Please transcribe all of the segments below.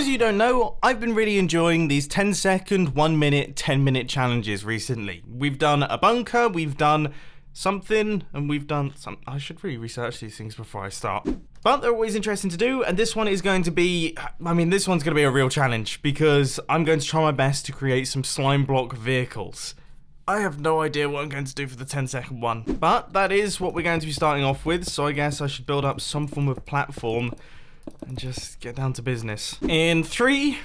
As you don't know, I've been really enjoying these 10-second, 1-minute, 10-minute challenges recently. We've done a bunker, we've done something, and we've done some. I should really research these things before I start. But they're always interesting to do, and this one is going to be, this one's going to be a real challenge, because I'm going to try my best to create some slime block vehicles. I have no idea what I'm going to do for the 10-second one, but that is what we're going to be starting off with, so I guess I should build up some form of platform and just get down to business. In 3,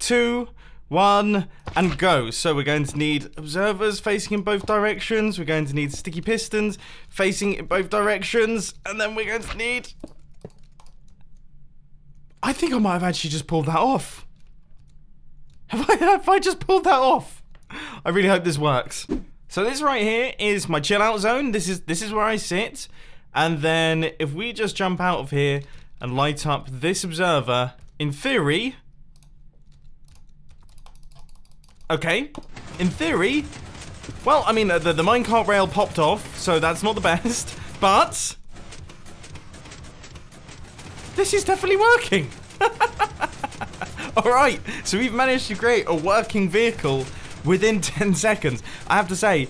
2, 1, and go. So we're going to need observers facing in both directions, we're going to need sticky pistons facing in both directions, and then we're going to need... I think I might have actually just pulled that off. Have I just pulled that off? I really hope this works. So this right here is my chill out zone. This is where I sit. And then if we just jump out of here and light up this observer, in theory... Okay, in theory... Well, the minecart rail popped off, so that's not the best, but... This is definitely working! Alright, so we've managed to create a working vehicle within 10 seconds. I have to say,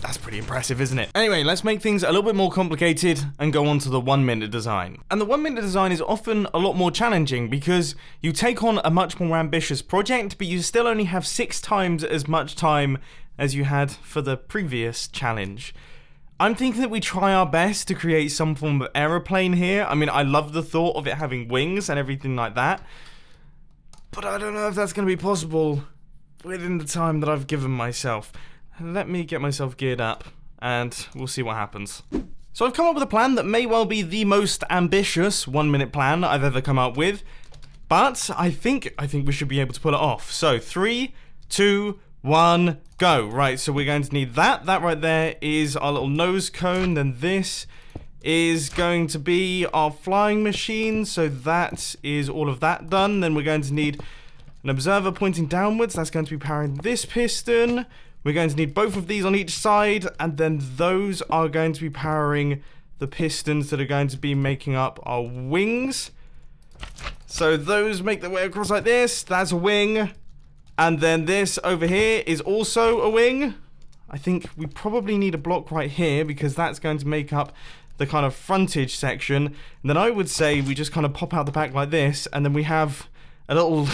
that's pretty impressive, isn't it? Anyway, let's make things a little bit more complicated and go on to the 1-minute design. And the 1-minute design is often a lot more challenging because you take on a much more ambitious project, but you still only have 6 times as much time as you had for the previous challenge. I'm thinking that we try our best to create some form of aeroplane here. I love the thought of it having wings and everything like that, but I don't know if that's going to be possible within the time that I've given myself. Let me get myself geared up, and we'll see what happens. So I've come up with a plan that may well be the most ambitious 1-minute plan I've ever come up with, but I think we should be able to pull it off. So 3, 2, 1, go. Right, so we're going to need that. That right there is our little nose cone. Then this is going to be our flying machine. So that is all of that done. Then we're going to need an observer pointing downwards. That's going to be powering this piston. We're going to need both of these on each side. And then those are going to be powering the pistons that are going to be making up our wings. So those make their way across like this. That's a wing. And then this over here is also a wing. I think we probably need a block right here because that's going to make up the kind of frontage section. And then I would say we just kind of pop out the back like this, and then we have a little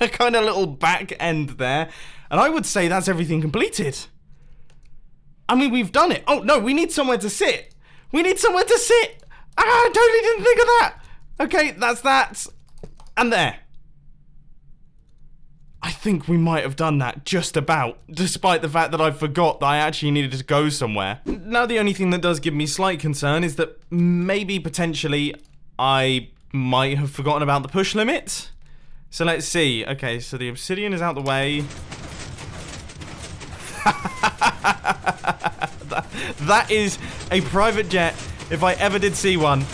a kind of little back end there. And I would say that's everything completed. We've done it. Oh no, we need somewhere to sit. We need somewhere to sit. I totally didn't think of that. Okay, that's that. And there. I think we might have done that just about, despite the fact that I forgot that I actually needed to go somewhere. Now the only thing that does give me slight concern is that maybe potentially I might have forgotten about the push limit. So let's see. Okay, so the obsidian is out the way. that is a private jet if I ever did see one.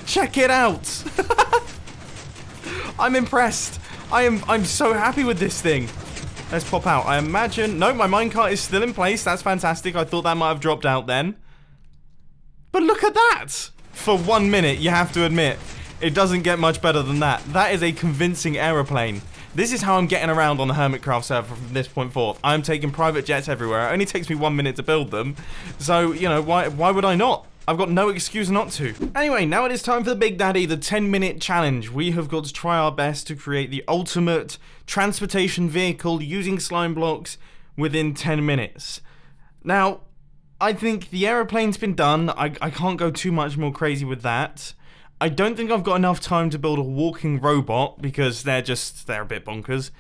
Check it out. I'm impressed. I'm so happy with this thing. Let's pop out. I imagine... No, my minecart is still in place. That's fantastic. I thought that might have dropped out then. But look at that. For 1 minute, you have to admit, it doesn't get much better than that. That is a convincing aeroplane. This is how I'm getting around on the Hermitcraft server from this point forth. I'm taking private jets everywhere. It only takes me 1 minute to build them. So, why would I not? I've got no excuse not to. Anyway, now it is time for the Big Daddy, the 10-minute challenge. We have got to try our best to create the ultimate transportation vehicle using slime blocks within 10 minutes. Now, I think the aeroplane's been done. I can't go too much more crazy with that. I don't think I've got enough time to build a walking robot because they're a bit bonkers.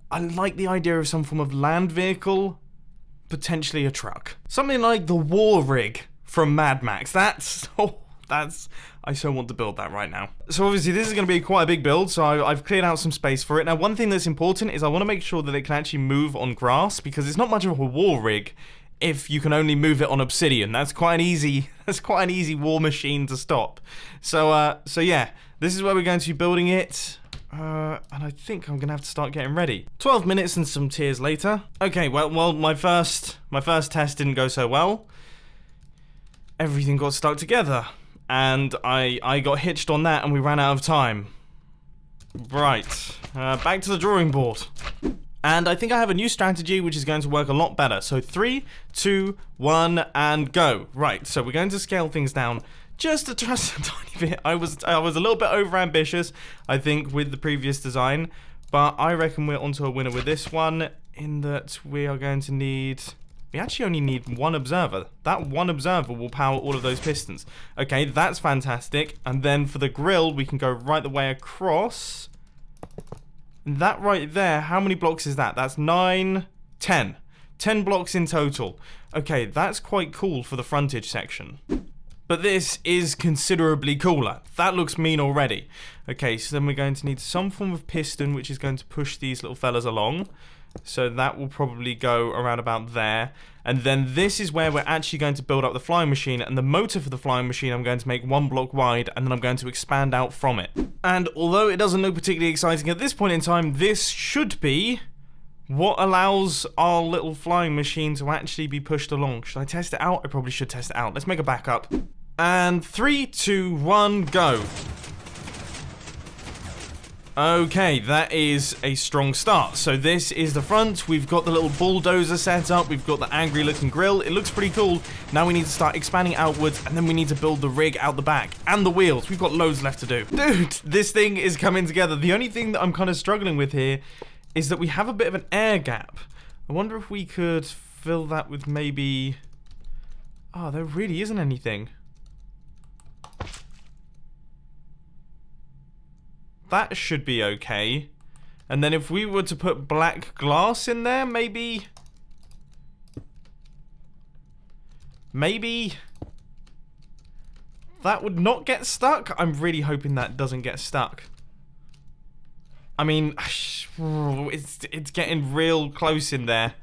I like the idea of some form of land vehicle, potentially a truck. Something like the war rig from Mad Max. I so want to build that right now. So obviously this is going to be quite a big build, so I've cleared out some space for it. Now one thing that's important is I want to make sure that it can actually move on grass, because it's not much of a war rig if you can only move it on obsidian. That's quite an easy war machine to stop. So yeah, this is where we're going to be building it. And I think I'm gonna have to start getting ready. 12 minutes and some tears later. Okay, well, my first test didn't go so well. Everything got stuck together, and I got hitched on that, and we ran out of time. Right, back to the drawing board. And I think I have a new strategy which is going to work a lot better. So 3, 2, 1, and go. Right, so we're going to scale things down just a tiny bit. I was a little bit over ambitious, I think, with the previous design. But I reckon we're onto a winner with this one, in that we are going to need... We actually only need one observer. That one observer will power all of those pistons. Okay, that's fantastic. And then for the grill, we can go right the way across. That right there, how many blocks is that? That's 9, 10. 10 blocks in total. Okay, that's quite cool for the frontage section. But this is considerably cooler. That looks mean already. Okay, so then we're going to need some form of piston, which is going to push these little fellas along. So that will probably go around about there. And then this is where we're actually going to build up the flying machine. And the motor for the flying machine I'm going to make 1 block wide, and then I'm going to expand out from it. And although it doesn't look particularly exciting at this point in time, this should be what allows our little flying machine to actually be pushed along. Should I test it out? I probably should test it out. Let's make a backup. And 3, 2, 1, go. Okay, that is a strong start. So this is the front. We've got the little bulldozer set up. We've got the angry looking grill. It looks pretty cool. Now we need to start expanding outwards, and then we need to build the rig out the back and the wheels. We've got loads left to do. Dude, this thing is coming together. The only thing that I'm kind of struggling with here is that we have a bit of an air gap. I wonder if we could fill that with maybe... Oh, there really isn't anything. That should be okay. And then if we were to put black glass in there, maybe that would not get stuck. I'm really hoping that doesn't get stuck. I mean, it's getting real close in there.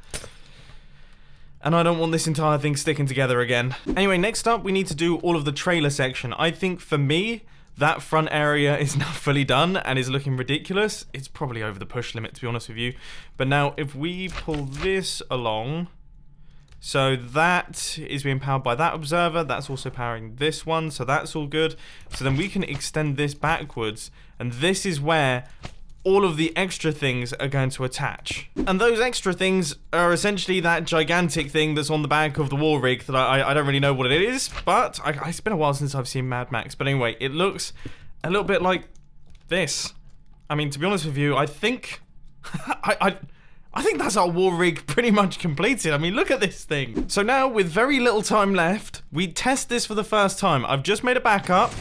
And I don't want this entire thing sticking together again. Anyway, next up, we need to do all of the trailer section. I think for me, that front area is now fully done and is looking ridiculous. It's probably over the push limit, to be honest with you. But now, if we pull this along... So that is being powered by that observer. That's also powering this one, so that's all good. So then we can extend this backwards. And this is where all of the extra things are going to attach. And those extra things are essentially that gigantic thing that's on the back of the war rig that I don't really know what it is, but it's been a while since I've seen Mad Max. But anyway, it looks a little bit like this. I mean, to be honest with you, I think... I think that's our war rig pretty much completed. I mean, look at this thing. So now, with very little time left, we test this for the first time. I've just made a backup.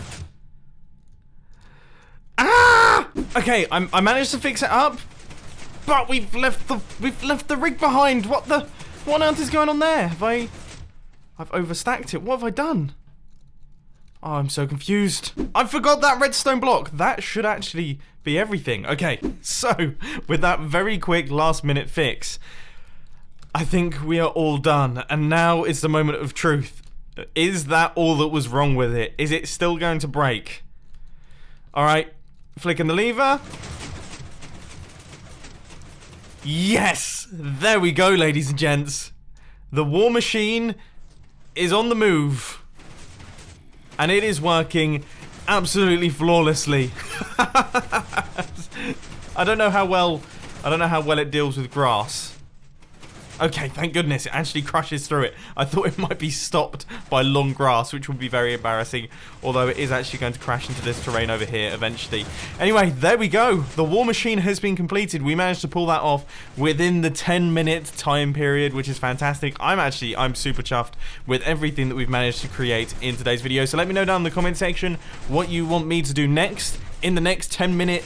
Ah! Okay, I managed to fix it up, but we've left the rig behind. What on earth is going on there? I've overstacked it. What have I done? Oh, I'm so confused. I forgot that redstone block. That should actually be everything. Okay, so with that very quick last minute fix, I think we are all done. And now is the moment of truth. Is that all that was wrong with it? Is it still going to break? All right, flicking the lever. Yes, there we go, ladies and gents. The war machine is on the move. And it is working absolutely flawlessly. I don't know how well it deals with grass. Okay, thank goodness it actually crashes through it. I thought it might be stopped by long grass, which would be very embarrassing, although it is actually going to crash into this terrain over here eventually. Anyway, there we go. The war machine has been completed. We managed to pull that off within the 10-minute time period, which is fantastic. I'm super chuffed with everything that we've managed to create in today's video. So let me know down in the comment section what you want me to do next in the next 10-minute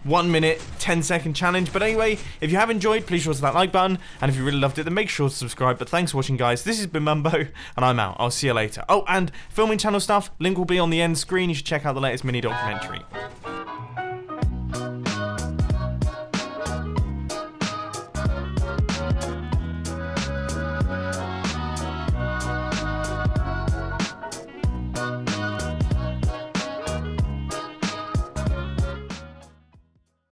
1 minute, 10-second challenge. But anyway, if you have enjoyed, please sure to that like button, and if you really loved it, then make sure to subscribe. But thanks for watching, guys. This has been Mumbo, and I'm out. I'll see you later. Oh, and filming channel stuff, link will be on the end screen. You should check out the latest mini documentary.